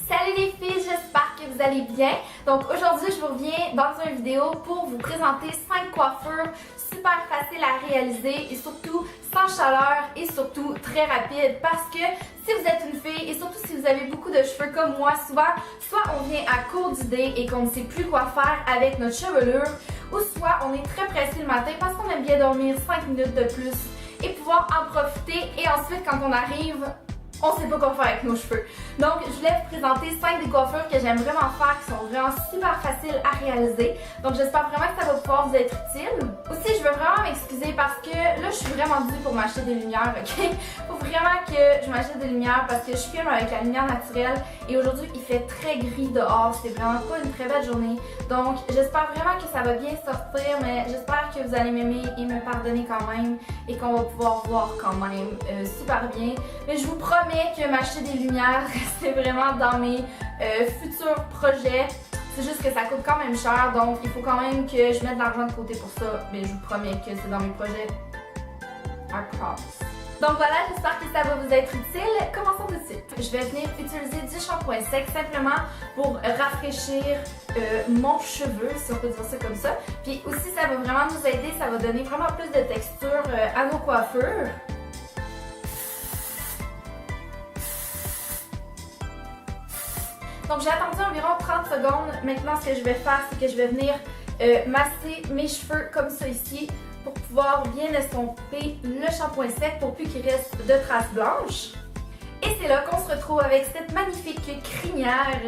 Salut les filles, j'espère que vous allez bien. Donc aujourd'hui, je vous reviens dans une vidéo pour vous présenter 5 coiffures super faciles à réaliser et surtout sans chaleur et surtout très rapides parce que si vous êtes une fille et surtout si vous avez beaucoup de cheveux comme moi, souvent, soit on vient à court d'idées et qu'on ne sait plus quoi faire avec notre chevelure ou soit on est très pressé le matin parce qu'on aime bien dormir 5 minutes de plus et pouvoir en profiter et ensuite quand on arrive, on sait pas quoi faire avec nos cheveux. Donc, je voulais vous présenter 5 des coiffures que j'aime vraiment faire, qui sont vraiment super faciles à réaliser. Donc, j'espère vraiment que ça va pouvoir vous être utile. Aussi, je veux vraiment m'excuser parce que là, je suis vraiment due pour m'acheter des lumières, ok? Faut vraiment que je m'achète des lumières parce que je filme avec la lumière naturelle et aujourd'hui, il fait très gris dehors. C'est vraiment pas une très belle journée. Donc, j'espère vraiment que ça va bien sortir, mais j'espère que vous allez m'aimer et me pardonner quand même et qu'on va pouvoir voir quand même super bien. Mais je vous promets que m'acheter des lumières, c'est vraiment dans mes futurs projets. C'est juste que ça coûte quand même cher, donc il faut quand même que je mette de l'argent de côté pour ça. Mais je vous promets que c'est dans mes projets. I promise. Donc voilà, j'espère que ça va vous être utile. Commençons tout de suite. Je vais venir utiliser du shampoing sec simplement pour rafraîchir mon cheveu, si on peut dire ça comme ça. Puis aussi, ça va vraiment nous aider, ça va donner vraiment plus de texture à nos coiffures. Donc j'ai attendu environ 30 secondes. Maintenant ce que je vais faire, c'est que je vais venir masser mes cheveux comme ça ici pour pouvoir bien estomper le shampoing sec pour plus qu'il reste de traces blanches. Et c'est là qu'on se retrouve avec cette magnifique crinière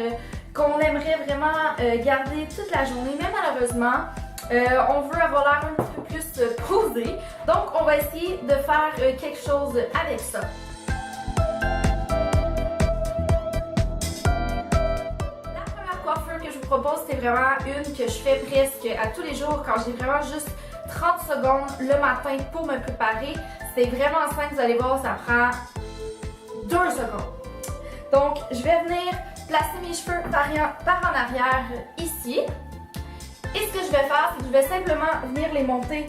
qu'on aimerait vraiment garder toute la journée, mais malheureusement on veut avoir l'air un petit peu plus posé. Donc on va essayer de faire quelque chose avec ça. Que je vous propose, c'est vraiment une que je fais presque à tous les jours quand j'ai vraiment juste 30 secondes le matin pour me préparer. C'est vraiment simple, vous allez voir, ça prend 2 secondes. Donc, je vais venir placer mes cheveux par en arrière ici. Et ce que je vais faire, c'est que je vais simplement venir les monter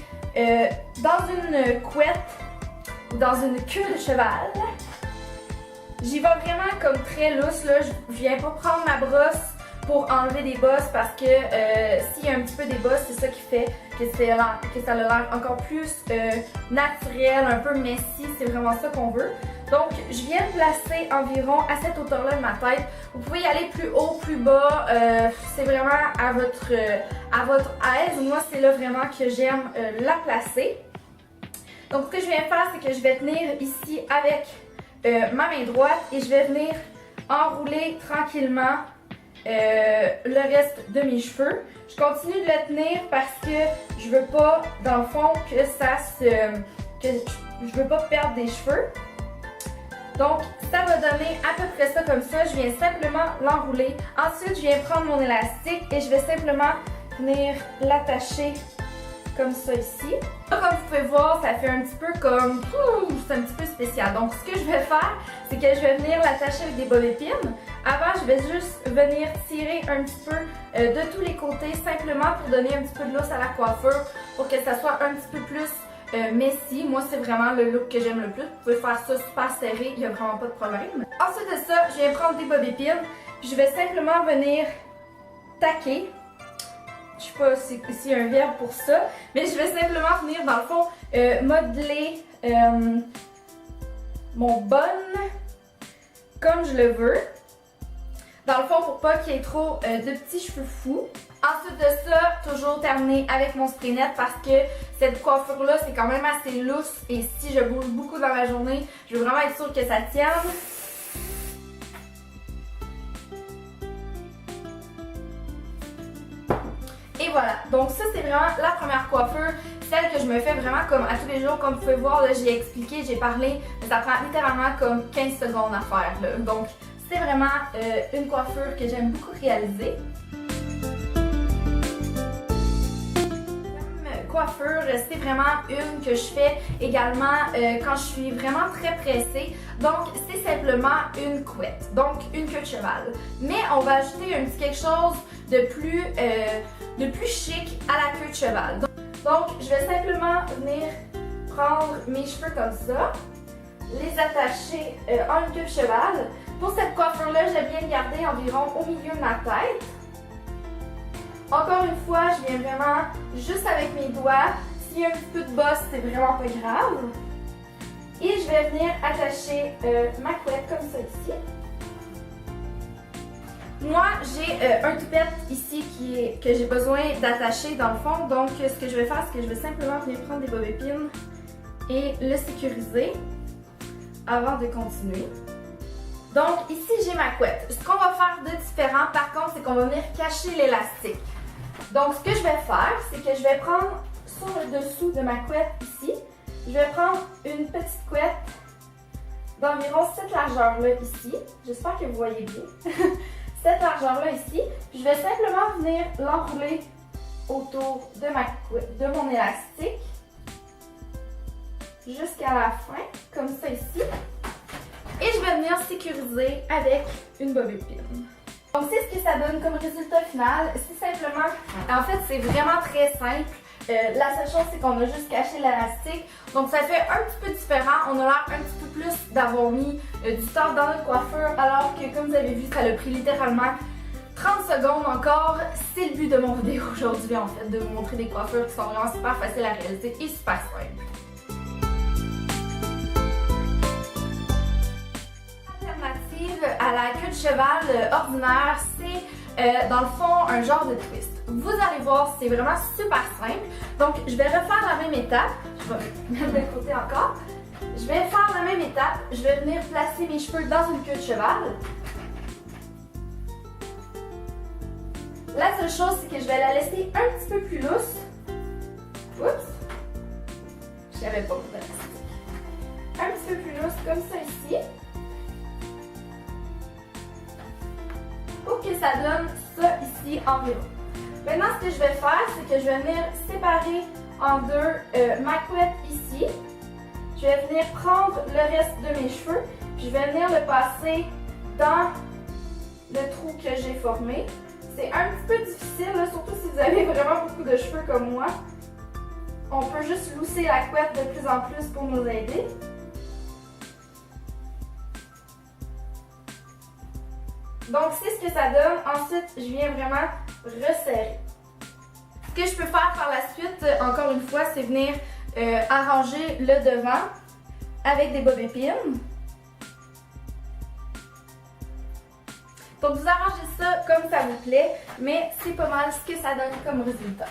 dans une couette ou dans une queue de cheval. J'y vais vraiment comme très lousse, là. Je viens pas prendre ma brosse pour enlever des bosses parce que s'il y a un petit peu des bosses, c'est ça qui fait que ça a l'air encore plus naturel, un peu messy, c'est vraiment ça qu'on veut. Donc je viens de placer environ à cette hauteur-là de ma tête. Vous pouvez y aller plus haut, plus bas, c'est vraiment à votre aise. Moi c'est là vraiment que j'aime la placer. Donc ce que je viens faire, c'est que je vais tenir ici avec ma main droite et je vais venir enrouler tranquillement le reste de mes cheveux. Je continue de le tenir parce que je veux pas, dans le fond, que je veux pas perdre des cheveux. Donc, ça va donner à peu près ça comme ça. Je viens simplement l'enrouler. Ensuite, je viens prendre mon élastique et je vais simplement venir l'attacher comme ça ici. Comme vous pouvez voir, ça fait un petit peu comme... c'est un petit peu spécial. Donc, ce que je vais faire, c'est que je vais venir l'attacher avec des bobépines. Avant, je vais juste venir tirer un petit peu de tous les côtés, simplement pour donner un petit peu de lousse à la coiffure, pour que ça soit un petit peu plus messy. Moi, c'est vraiment le look que j'aime le plus. Vous pouvez faire ça super serré, il n'y a vraiment pas de problème. Ensuite de ça, je viens prendre des bobépines, puis je vais simplement venir taquer. Je sais pas s'il y a un verbe pour ça, mais je vais simplement venir, dans le fond, modeler mon bun comme je le veux. Dans le fond, pour pas qu'il y ait trop de petits cheveux fous. Ensuite de ça, toujours terminer avec mon spray net parce que cette coiffure-là, c'est quand même assez lousse et si je bouge beaucoup dans la journée, je veux vraiment être sûre que ça tienne. Et voilà, donc ça c'est vraiment la première coiffure, celle que je me fais vraiment comme à tous les jours. Comme vous pouvez voir, là j'ai expliqué, j'ai parlé, mais ça prend littéralement comme 15 secondes à faire là. Donc c'est vraiment une coiffure que j'aime beaucoup réaliser. Coiffure, c'est vraiment une que je fais également quand je suis vraiment très pressée. Donc c'est simplement une couette, donc une queue de cheval. Mais on va ajouter un petit quelque chose de plus chic à la queue de cheval. Donc je vais simplement venir prendre mes cheveux comme ça, les attacher en une queue de cheval. Pour cette coiffure-là, j'aime bien le garder environ au milieu de ma tête. Encore une fois, je viens vraiment juste avec mes doigts. S'il y a un petit peu de bosse, c'est vraiment pas grave. Et je vais venir attacher ma couette comme ça ici. Moi, j'ai un toupette ici que j'ai besoin d'attacher dans le fond. Donc, ce que je vais faire, c'est que je vais simplement venir prendre des bobépines et le sécuriser avant de continuer. Donc, ici, j'ai ma couette. Ce qu'on va faire de différent, par contre, c'est qu'on va venir cacher l'élastique. Donc, ce que je vais faire, c'est que je vais prendre sur le dessous de ma couette ici, je vais prendre une petite couette d'environ cette largeur-là ici. J'espère que vous voyez bien. Cette largeur-là ici. Puis je vais simplement venir l'enrouler autour de mon élastique jusqu'à la fin, comme ça ici. Et je vais venir sécuriser avec une bobépine. Donc c'est ce que ça donne comme résultat final. C'est simplement, en fait c'est vraiment très simple. La seule chose c'est qu'on a juste caché l'élastique. Donc ça fait un petit peu différent. On a l'air un petit peu plus d'avoir mis du temps dans notre coiffure. Alors que comme vous avez vu, ça a pris littéralement 30 secondes encore. C'est le but de mon vidéo aujourd'hui en fait. De vous montrer des coiffures qui sont vraiment super faciles à réaliser et super simples. À la queue de cheval ordinaire, c'est dans le fond un genre de twist. Vous allez voir, c'est vraiment super simple. Donc, je vais refaire la même étape. Je vais mettre de côté encore. Je vais faire la même étape. Je vais venir placer mes cheveux dans une queue de cheval. La seule chose, c'est que je vais la laisser un petit peu plus lousse. Oups! Je savais pas où la un petit peu plus lousse, comme ça ici. Pour que ça donne ça ici environ. Maintenant, ce que je vais faire, c'est que je vais venir séparer en deux ma couette ici. Je vais venir prendre le reste de mes cheveux, puis je vais venir le passer dans le trou que j'ai formé. C'est un petit peu difficile, là, surtout si vous avez vraiment beaucoup de cheveux comme moi. On peut juste lousser la couette de plus en plus pour nous aider. Donc, c'est ce que ça donne. Ensuite, je viens vraiment resserrer. Ce que je peux faire par la suite, encore une fois, c'est venir arranger le devant avec des bobépines. Donc, vous arrangez ça comme ça vous plaît, mais c'est pas mal ce que ça donne comme résultat.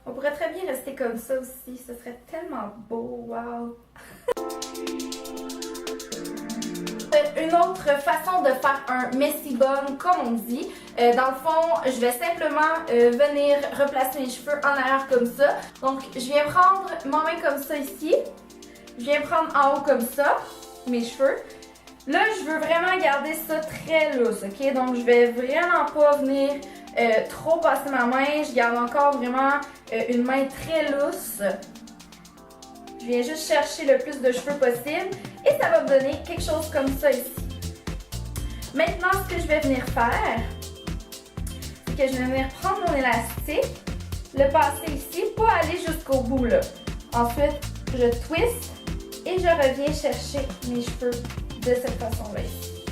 On pourrait très bien rester comme ça aussi. Ce serait tellement beau. Wow! Une autre façon de faire un messy bun, comme on dit. Dans le fond, je vais simplement venir replacer mes cheveux en arrière comme ça. Donc, je viens prendre ma main comme ça ici. Je viens prendre en haut comme ça, mes cheveux. Là, je veux vraiment garder ça très lousse, ok? Donc, je vais vraiment pas venir trop passer ma main. Je garde encore vraiment une main très lousse. Je viens juste chercher le plus de cheveux possible et ça va me donner quelque chose comme ça ici. Maintenant, ce que je vais venir faire, c'est que je vais venir prendre mon élastique, le passer ici, pas aller jusqu'au bout là. Ensuite, je twist et je reviens chercher mes cheveux de cette façon-là ici.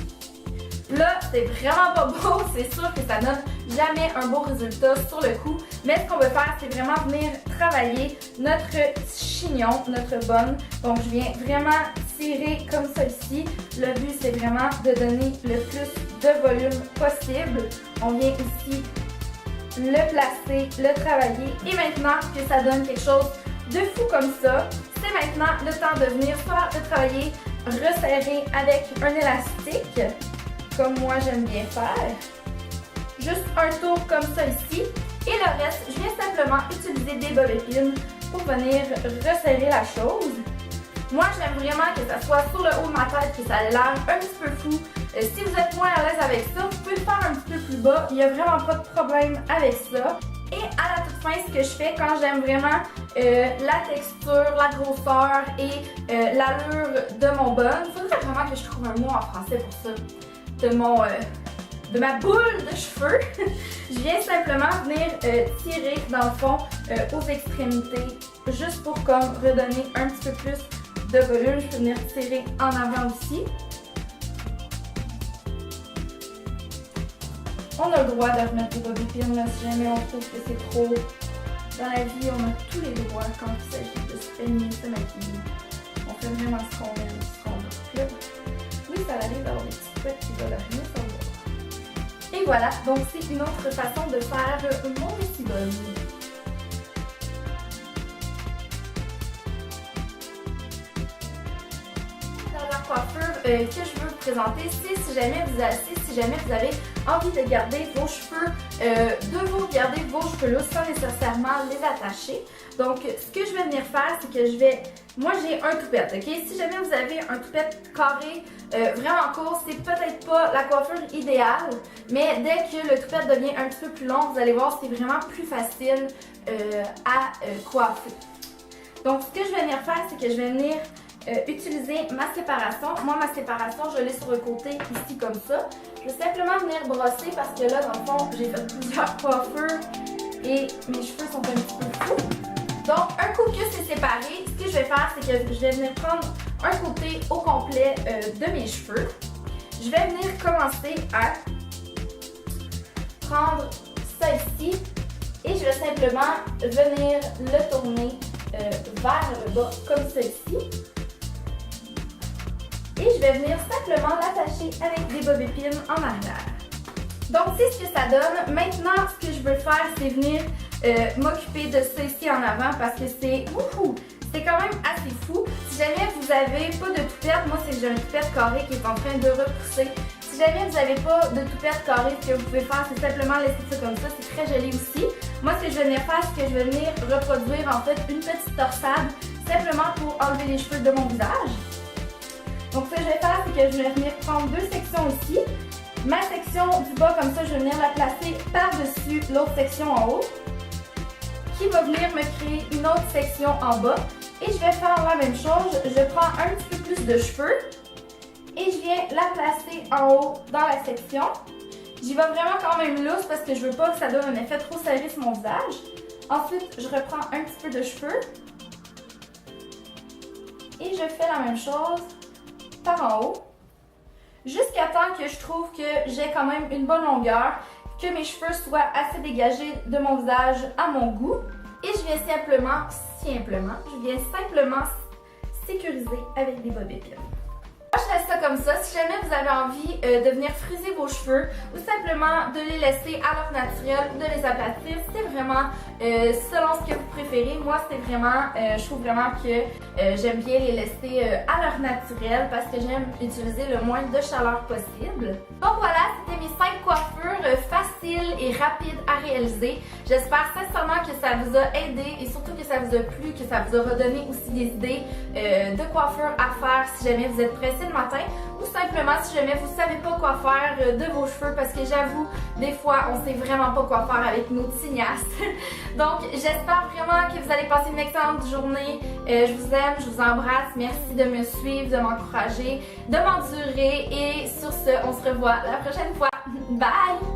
Là, c'est vraiment pas beau, c'est sûr que ça donne jamais un beau résultat sur le coup. Mais ce qu'on veut faire, c'est vraiment venir travailler notre chignon, notre bun. Donc, je viens vraiment tirer comme ça ici. Le but, c'est vraiment de donner le plus de volume possible. On vient ici le placer, le travailler. Et maintenant que ça donne quelque chose de fou comme ça, c'est maintenant le temps de venir soit de travailler resserrer avec un élastique, comme moi j'aime bien faire. Juste un tour comme ça ici. Et le reste, je viens simplement utiliser des bobépines pour venir resserrer la chose. Moi, j'aime vraiment que ça soit sur le haut de ma tête, que ça ait l'air un petit peu fou. Si vous êtes moins à l'aise avec ça, vous pouvez le faire un petit peu plus bas. Il n'y a vraiment pas de problème avec ça. Et à la toute fin, ce que je fais quand j'aime vraiment la texture, la grosseur et l'allure de mon bun, il faudrait vraiment que je trouve un mot en français pour ça. De ma boule de cheveux, je viens simplement venir tirer dans le fond aux extrémités, juste pour comme redonner un petit peu plus de volume. Je peux venir tirer en avant aussi. on a le droit de remettre des bobby pins là, si jamais on trouve que c'est trop. Dans la vie, on a tous les droits quand il s'agit de se peigner, se maquiller. On fait vraiment ce qu'on aime, ce qu'on veut. Oui, ça arrive d'avoir des petites couettes qui veulent rien savoir. Et voilà, donc c'est une autre façon de faire mon vestibule. La coiffure que je veux vous présenter, c'est si jamais vous avez envie de garder vos cheveux, garder vos cheveux lousses sans nécessairement les attacher. Donc, ce que je vais venir faire, c'est que moi j'ai un toupette, ok? Si jamais vous avez un toupette carré vraiment court, c'est peut-être pas la coiffure idéale, mais dès que le toupette devient un petit peu plus long, vous allez voir, c'est vraiment plus facile à coiffer. Donc, ce que je vais venir faire, c'est que je vais venir utiliser ma séparation. Moi, ma séparation, je l'ai sur le côté ici comme ça. Je vais simplement venir brosser parce que là, dans le fond, j'ai fait plusieurs coiffures et mes cheveux sont un petit peu fous. Donc, un coup que c'est séparé, ce que je vais faire, c'est que je vais venir prendre un côté au complet de mes cheveux. Je vais venir commencer à prendre ça ici et je vais simplement venir le tourner vers le bas comme ceci. Et je vais venir simplement l'attacher avec des bobby pins en arrière. Donc c'est ce que ça donne. Maintenant, ce que je veux faire, c'est venir m'occuper de ça ici en avant parce que c'est quand même assez fou. Si jamais vous n'avez pas de toupette, moi c'est que j'ai un toupette carré qui est en train de repousser. Si jamais vous n'avez pas de toupette carrée, ce que vous pouvez faire, c'est simplement laisser ça comme ça. C'est très joli aussi. Moi, ce que je vais venir faire, c'est que je vais venir reproduire en fait une petite torsade simplement pour enlever les cheveux de mon visage. Donc ce que je vais faire, c'est que je vais venir prendre deux sections ici. Ma section du bas, comme ça, je vais venir la placer par-dessus l'autre section en haut, qui va venir me créer une autre section en bas. Et je vais faire la même chose. Je prends un petit peu plus de cheveux et je viens la placer en haut dans la section. J'y vais vraiment quand même lousse parce que je veux pas que ça donne un effet trop serré sur mon visage. Ensuite, je reprends un petit peu de cheveux et je fais la même chose par en haut, jusqu'à temps que je trouve que j'ai quand même une bonne longueur, que mes cheveux soient assez dégagés de mon visage à mon goût. Et je viens simplement sécuriser avec des bobby pins. Moi, je laisse ça comme ça. Si jamais vous avez envie de venir friser vos cheveux ou simplement de les laisser à leur naturel ou de les aplatir, c'est vraiment selon ce que vous préférez. Moi, c'est vraiment, je trouve vraiment que j'aime bien les laisser à leur naturel parce que j'aime utiliser le moins de chaleur possible. Donc voilà, c'était mes 5 coiffures faciles et rapides à réaliser. J'espère sincèrement que ça vous a aidé et surtout que ça vous a plu, que ça vous a redonné aussi des idées de coiffures à faire si jamais vous êtes pressé le matin ou simplement si jamais vous savez pas quoi faire de vos cheveux parce que j'avoue, des fois on sait vraiment pas quoi faire avec nos tignasses. Donc j'espère vraiment que vous allez passer une excellente journée. Je vous aime, je vous embrasse. Merci de me suivre, de m'encourager, de m'endurer et sur ce, on se revoit la prochaine fois. Bye!